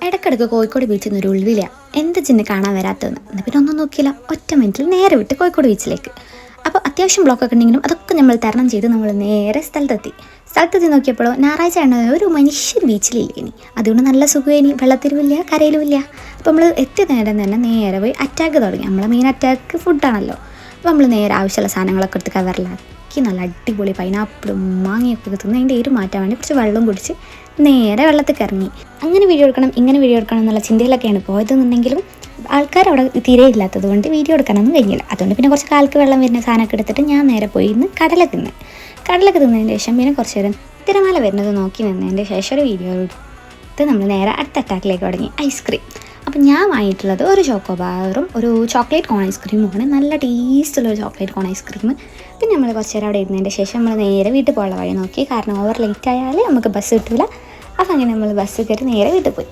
ഇടയ്ക്കിടയ്ക്ക് കോഴിക്കോട് ബീച്ചിൽ നിന്ന് ഒരു ഉൾവില എന്ത് ചിന്നെ കാണാൻ വരാത്തതെന്ന് എന്നാൽ പിന്നെ ഒന്നും നോക്കിയില്ല, ഒറ്റ മിനിറ്റിൽ നേരെ വിട്ട് കോഴിക്കോട് ബീച്ചിലേക്ക്. അപ്പോൾ അത്യാവശ്യം ബ്ലോക്കൊക്കെ ഉണ്ടെങ്കിലും അതൊക്കെ നമ്മൾ തരണം ചെയ്ത് നമ്മൾ നേരെ സ്ഥലത്തെത്തി നോക്കിയപ്പോഴോ ഞായറാഴ്ച ആണ്, ഒരു മനുഷ്യൻ ബീച്ചിലില്ല ഇനി. അതുകൊണ്ട് നല്ല സുഖം, വെള്ളത്തിലുമില്ല കരയിലുമില്ല. അപ്പോൾ നമ്മൾ എത്തിയ നേരം തന്നെ നേരെ പോയി അറ്റാക്ക് തുടങ്ങി. നമ്മളെ മെയിൻ അറ്റാക്ക് ഫുഡാണല്ലോ. അപ്പോൾ നമ്മൾ നേരെ ആവശ്യമുള്ള സാധനങ്ങളൊക്കെ എടുത്ത് കവറിലാക്കി നല്ല അടിപൊളി പൈനാപ്പിളും മാങ്ങയൊക്കെ തിന്ന് അതിൻ്റെ എരു മാറ്റാൻ വേണ്ടി കുറച്ച് വെള്ളം കുടിച്ച് നേരെ വെള്ളത്തിൽ ഇറങ്ങി. അങ്ങനെ വീഡിയോ എടുക്കണം ഇങ്ങനെ വീഡിയോ എടുക്കണം എന്നുള്ള ചിന്തയിലൊക്കെയാണ് പോയതെന്നുണ്ടെങ്കിലും ആൾക്കാർ അവിടെ തീരെ ഇല്ലാത്തത് കൊണ്ട് വീഡിയോ എടുക്കാനൊന്നും കഴിഞ്ഞില്ല. അതുകൊണ്ട് പിന്നെ കുറച്ച് കാൽക്ക് വെള്ളം വരുന്ന സാധനമൊക്കെ എടുത്തിട്ട് ഞാൻ നേരെ പോയി ഇന്ന് കടലൊക്കെ തിന്നതിന് ശേഷം പിന്നെ കുറച്ച് നേരം തിരമാല വരുന്നത് നോക്കി നിന്നതിൻ്റെ ശേഷം ഒരു വീഡിയോ എടുത്ത് നമ്മൾ നേരെ അടുത്ത അറ്റാക്കിലേക്ക് തുടങ്ങി. ഐസ്ക്രീം അപ്പം ഞാൻ വാങ്ങിയിട്ടുള്ളത് ഒരു ചോക്കോബാറും ഒരു ചോക്ലേറ്റ് കോൺ ഐസ്ക്രീമുമാണ്. നല്ല ടേസ്റ്റുള്ളൊരു ചോക്ലേറ്റ് കോൺ ഐസ്ക്രീം. പിന്നെ നമ്മൾ കുറച്ച് നേരം അവിടെ ഇരുന്നതിൻ്റെ ശേഷം നമ്മൾ നേരെ വീട്ടിൽ പോകാനുള്ള വഴി നോക്കി. കാരണം ഓവർ ലേറ്റ് ആയാൽ നമുക്ക് ബസ് കിട്ടില്ല. അപ്പം അങ്ങനെ നമ്മൾ ബസ് കയറി നേരെ വീട്ടിൽ പോയി.